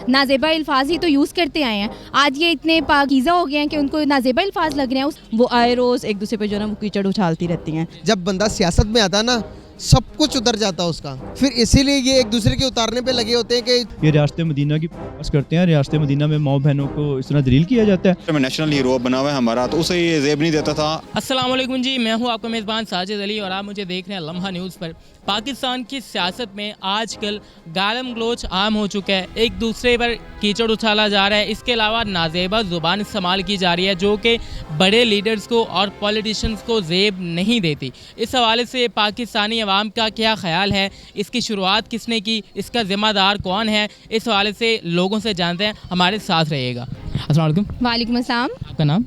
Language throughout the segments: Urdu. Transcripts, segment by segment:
نازیبا الفاظ ہی تو یوز کرتے آئے ہیں. آج یہ اتنے پاکیزہ ہو گئے ہیں کہ ان کو نازیبا الفاظ لگ رہے ہیں. وہ آئے روز ایک دوسرے پہ جو ہے نا وہ کیچڑ اچھالتی رہتی ہیں. جب بندہ سیاست میں آتا نا سب کچھ اتر جاتا اس کا, پھر اسی لیے یہ ایک دوسرے کے اتارنے پہ لگے ہوتے ہیں کہ یہ ریاست مدینہ کی بس کرتے ہیں. ریاست مدینہ میں ماؤں بہنوں کو اس طرح دلیل کیا جاتا ہے. میں نیشنل ہیرو بنا ہوا ہے ہمارا, تو اسے یہ زیب نہیں دیتا تھا. السلام علیکم جی, میں ہوں آپ کا میزبان ساجد علی اور آپ مجھے دیکھ رہے ہیں لمحہ نیوز پر. پاکستان کی سیاست میں آج کل گالم گلوچ عام ہو چکا ہے, ایک دوسرے پر کیچڑ اچھالا جا رہا ہے. اس کے علاوہ نازیبا زبان استعمال کی جا رہی ہے جو کہ بڑے لیڈرز کو اور پولیٹیشنز کو زیب نہیں دیتی. اس حوالے سے پاکستانی عوام کا کیا خیال ہے, اس کی شروعات کس نے کی, اس کا ذمہ دار کون ہے, اس حوالے سے لوگوں سے جانتے ہیں. ہمارے ساتھ رہیے گا. السلام علیکم. وعلیکم السلام. آپ کا نام؟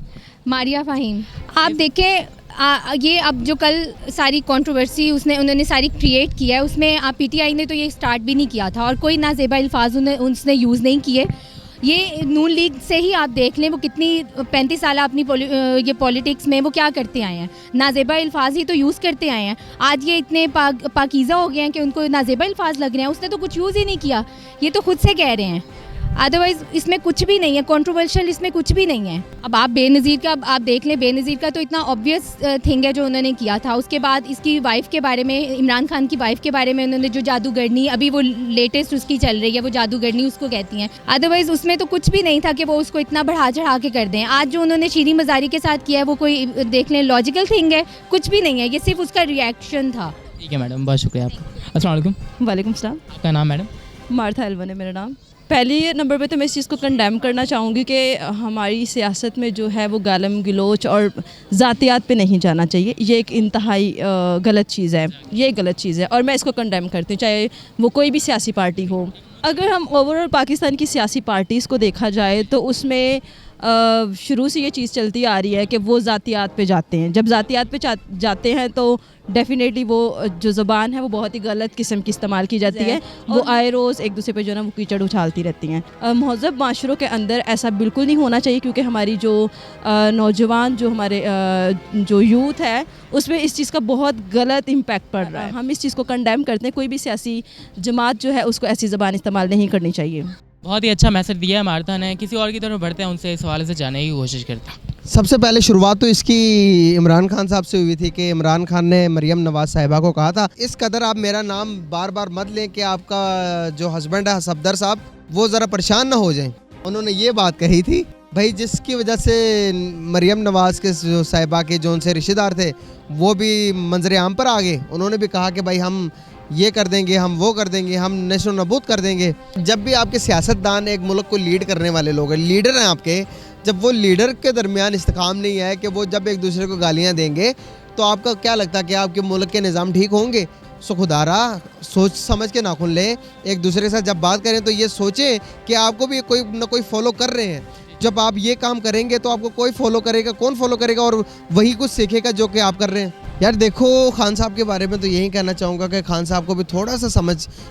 ماریہ فہیم. آپ دیکھیں یہ اب جو کل ساری کنٹروورسی انہوں نے ساری کریٹ کیا ہے, اس میں پی ٹی آئی نے تو یہ سٹارٹ بھی نہیں کیا تھا اور کوئی نازیبا الفاظ اس نے یوز نہیں کیے. یہ نون لیگ سے ہی آپ دیکھ لیں وہ کتنی 35 سالہ اپنی یہ پولیٹکس میں وہ کیا کرتے آئے ہیں, نازیبا الفاظ ہی تو یوز کرتے آئے ہیں. آج یہ اتنے پاکیزہ ہو گئے ہیں کہ ان کو نازیبا الفاظ لگ رہے ہیں. اس نے تو کچھ یوز ہی نہیں کیا, یہ تو خود سے کہہ رہے ہیں. ادروائز اس میں کچھ بھی نہیں ہے, کنٹروورشل اس میں کچھ بھی نہیں ہے. اب آپ بے نظیر کا آپ دیکھ لیں, بے نظیر کا تو اتنا آبویس تھنگ ہے جو انہوں نے کیا تھا. اس کے بعد اس کی وائف کے بارے میں, عمران خان کی وائف کے بارے میں انہوں نے جو جادوگرنی ابھی وہ لیٹسٹ اس کی چل رہی ہے, وہ جادوگرنی اس کو کہتی ہیں. ادروائز اس میں تو کچھ بھی نہیں تھا کہ وہ اس کو اتنا بڑھا چڑھا کے کر دیں. آج جو انہوں نے شیریں مزاری کے ساتھ کیا ہے وہ کوئی دیکھ لیں لاجیکل تھنگ ہے, کچھ بھی نہیں ہے. یہ صرف اس کا ریئیکشن تھا. ٹھیک ہے میڈم, بہت شکریہ آپ کا. السلام علیکم. وعلیکم السلام. آپ کا نام میڈم؟ مارتھا ایلون ہے میرا نام. پہلی نمبر پہ تو میں اس چیز کو کنڈیم کرنا چاہوں گی کہ ہماری سیاست میں جو ہے وہ گالم گلوچ اور ذاتیات پہ نہیں جانا چاہیے. یہ ایک انتہائی غلط چیز ہے, یہ غلط چیز ہے اور میں اس کو کنڈیم کرتی ہوں, چاہے وہ کوئی بھی سیاسی پارٹی ہو. اگر ہم اوور آل پاکستان کی سیاسی پارٹیز کو دیکھا جائے تو اس میں شروع سے یہ چیز چلتی آ رہی ہے کہ وہ ذاتیات پہ جاتے ہیں. جب ذاتیات پہ جاتے ہیں تو ڈیفینیٹلی وہ جو زبان ہے وہ بہت ہی غلط قسم کی استعمال کی جاتی ہے. وہ آئے روز ایک دوسرے پہ جو ہے نا وہ کیچڑ اچھالتی رہتی ہیں. مہذب معاشروں کے اندر ایسا بالکل نہیں ہونا چاہیے کیونکہ ہماری جو نوجوان جو ہمارے جو یوتھ ہے اس میں اس چیز کا بہت غلط امپیکٹ پڑ رہا ہے. ہم اس چیز کو کنڈیم کرتے ہیں. کوئی بھی سیاسی جماعت جو ہے اس کو ایسی زبان استعمال نہیں کرنی چاہیے. بہت ہی اچھا میسج دیا ہے مارتھا نے. کسی اور کی طرف بڑھتے ہیں, ان سے اس حوالے سے جاننے کی کوشش کرتے ہیں. سب سے پہلے شروعات تو اس کی عمران خان صاحب سے ہوئی تھی کہ عمران خان نے مریم نواز صاحبہ کو کہا تھا اس قدر آپ میرا نام بار بار مت لیں کہ آپ کا جو ہسبینڈ ہے صفدر صاحب وہ ذرا پریشان نہ ہو جائیں. انہوں نے یہ بات کہی تھی بھائی, جس کی وجہ سے مریم نواز کے جو صاحبہ کے جو ان سے رشتہ دار تھے وہ بھی منظر عام پر آ گئے. انہوں نے بھی کہا کہ بھائی ہم یہ کر دیں گے, ہم وہ کر دیں گے, ہم نشو و نبود کر دیں گے. جب بھی آپ کے سیاستدان ایک ملک کو لیڈ کرنے والے لوگ ہیں, لیڈر ہیں آپ کے, جب وہ لیڈر کے درمیان استحکام نہیں ہے کہ وہ جب ایک دوسرے کو گالیاں دیں گے تو آپ کا کیا لگتا ہے کہ آپ کے ملک کے نظام ٹھیک ہوں گے؟ سو خدا را سوچ سمجھ کے ناخن لیں. ایک دوسرے کے ساتھ جب بات کریں تو یہ سوچیں کہ آپ کو بھی کوئی نہ کوئی فالو کر رہے ہیں. جب آپ یہ کام کریں گے تو آپ کو کوئی فالو کرے گا, کون فالو کرے گا, اور وہی کچھ سیکھے گا جو کہ آپ کر رہے ہیں. یار دیکھو, خان صاحب کے بارے میں تو یہی کہنا چاہوں گا کہ خان صاحب کو بھی تھوڑا سا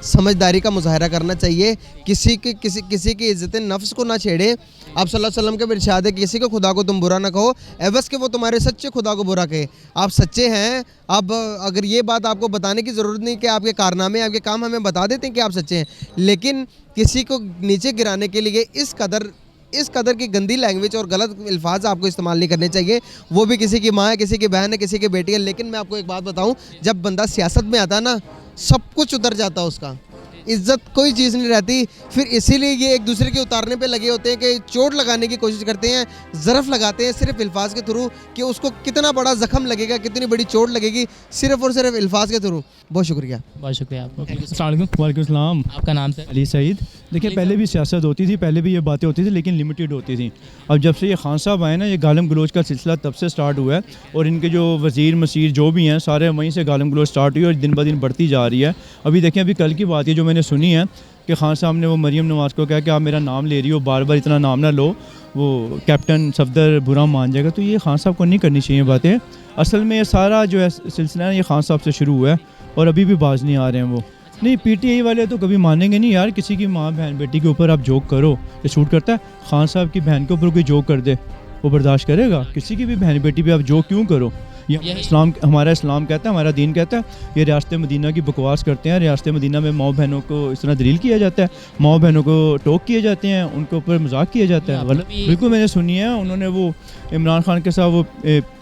سمجھداری کا مظاہرہ کرنا چاہیے. کسی کی عزت نفس کو نہ چھیڑیں. آپ صلی اللہ علیہ وسلم کے ارشاد ہے کسی کو خدا کو تم برا نہ کہو ایوس کہ وہ تمہارے سچے خدا کو برا کہے. آپ سچے ہیں. اب اگر یہ بات آپ کو بتانے کی ضرورت نہیں کہ آپ کے کارنامے آپ کے کام ہمیں بتا دیتے ہیں کہ آپ سچے ہیں, لیکن کسی کو نیچے گرانے کے لیے اس قدر کی گندی لینگویج اور غلط الفاظ آپ کو استعمال نہیں کرنے چاہیے. وہ بھی کسی کی ماں ہے, کسی کی بہن ہے, کسی کی بیٹی ہے. لیکن میں آپ کو ایک بات بتاؤں, جب بندہ سیاست میں آتا نا سب کچھ اتر جاتا اس کا, عزت کوئی چیز نہیں رہتی. پھر اسی لیے یہ ایک دوسرے کے اتارنے پہ لگے ہوتے ہیں کہ چوٹ لگانے کی کوشش کرتے ہیں, ظرف لگاتے ہیں صرف الفاظ کے تھرو کہ اس کو کتنا بڑا زخم لگے گا, کتنی بڑی چوٹ لگے گی, صرف اور صرف الفاظ کے تھرو. بہت شکریہ. بہت شکریہ آپ کو. السلام علیکم. وعلیکم السلام. آپ کا نام سے؟ علی سعید. دیکھیں پہلے بھی سیاست ہوتی تھی, پہلے بھی یہ باتیں ہوتی تھی لیکن لمیٹیڈ ہوتی تھیں. اب جب سے یہ خان صاحب آئے نا, یہ گالم گلوچ کا سلسلہ تب سے سٹارٹ ہوا ہے اور ان کے جو وزیر مسیر جو بھی ہیں سارے وہیں سے گالم گلوچ سٹارٹ ہوئی اور دن بدن بڑھتی جا رہی ہے. ابھی دیکھیں, ابھی کل کی بات ہے جو میں نے سنی ہے کہ خان صاحب نے وہ مریم نواز کو کہا کہ آپ میرا نام لے رہی ہو, بار بار اتنا نام نہ لو, وہ کیپٹن صفدر برا مان جائے گا. تو یہ خان صاحب کو نہیں کرنی چاہیے باتیں. اصل میں یہ سارا جو ہے سلسلہ ہے یہ خان صاحب سے شروع ہوا ہے اور ابھی بھی باز نہیں آ رہے ہیں وہ. نہیں, پی ٹی آئی والے تو کبھی مانیں گے نہیں یار. کسی کی ماں بہن بیٹی کے اوپر آپ جوک کرو, یہ سوٹ کرتا ہے. خان صاحب کی بہن کے اوپر کوئی جوک کر دے وہ برداشت کرے گا؟ کسی کی بھی بہن بیٹی پہ آپ جوک کیوں کرو؟ یہ ہمارا اسلام کہتا ہے, ہمارا دین کہتا ہے. یہ ریاست مدینہ کی بکواس کرتے ہیں. ریاست مدینہ میں ماؤں بہنوں کو اس طرح دلیل کیا جاتا ہے, ماؤں بہنوں کو ٹوک کیے جاتے ہیں, ان کے اوپر مذاق کیا جاتا ہے. غلط بالکل میں نے سنی ہے. انہوں نے وہ عمران خان کے ساتھ وہ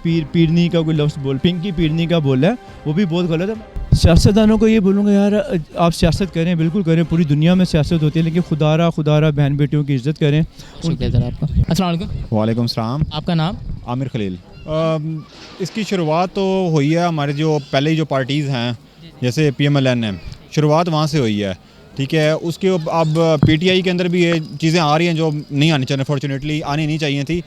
پیرنی کا کوئی لفظ پنکی پیرنی کا بولا ہے, وہ بھی بہت غلط ہے. سیاستدانوں کو یہ بولوں گا یار آپ سیاست کریں, بالکل کریں, پوری دنیا میں سیاست ہوتی ہے, لیکن خدا را بہن بیٹیوں کی عزت کریں. شکریہ سر آپ کا. السلام علیکم. وعلیکم السلام. آپ کا نام؟ عامر خلیل. اس کی شروعات تو ہوئی ہے ہمارے جو پہلے جو پارٹیز ہیں جیسے PMLN ہے, شروعات وہاں سے ہوئی ہے, ٹھیک ہے. اس کے اب PTI کے اندر بھی یہ چیزیں آ رہی ہیں جو نہیں آنی چاہیے, فارچونیٹلی آنی نہیں چاہیے تھی.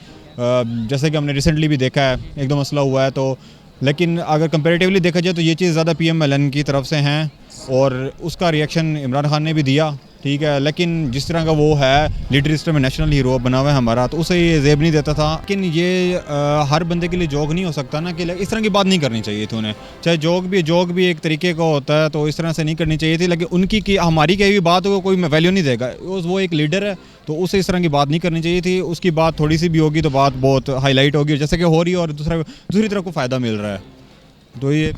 جیسے کہ ہم نے ریسنٹلی بھی دیکھا ہے, ایک دو مسئلہ ہوا ہے تو, لیکن اگر کمپیریٹیولی دیکھا جائے تو یہ چیز زیادہ PMLN کی طرف سے ہیں, اور اس کا ریئیکشن عمران خان نے بھی دیا, ٹھیک ہے. لیکن جس طرح کا وہ ہے لیڈر لسٹ میں نیشنل ہیرو بنا ہوا ہے ہمارا, تو اسے یہ زیب نہیں دیتا تھا. لیکن یہ ہر بندے کے لیے جوک نہیں ہو سکتا نا, کہ اس طرح کی بات نہیں کرنی چاہیے تھی انہیں. چاہے جوک بھی ایک طریقے کا ہوتا ہے, تو اس طرح سے نہیں کرنی چاہیے تھی. لیکن ان کی ہماری کہی ہوئی بات کو کوئی ویلیو نہیں دے گا. وہ ایک لیڈر ہے, تو اسے اس طرح کی بات نہیں کرنی چاہیے تھی. اس کی بات تھوڑی سی بھی ہوگی تو بات بہت ہائی لائٹ ہوگی, جیسے کہ ہو رہی ہے, اور دوسری طرف کو فائدہ مل رہا ہے. تو یہ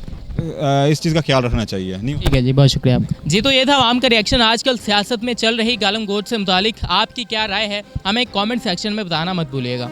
اس چیز کا خیال رکھنا چاہیے. ٹھیک ہے جی, بہت شکریہ آپ کا. جی تو یہ تھا عوام کا ریئیکشن آج کل سیاست میں چل رہی گالم گوچ سے متعلق. آپ کی کیا رائے ہے ہمیں کامنٹ سیکشن میں بتانا مت بھولیے گا.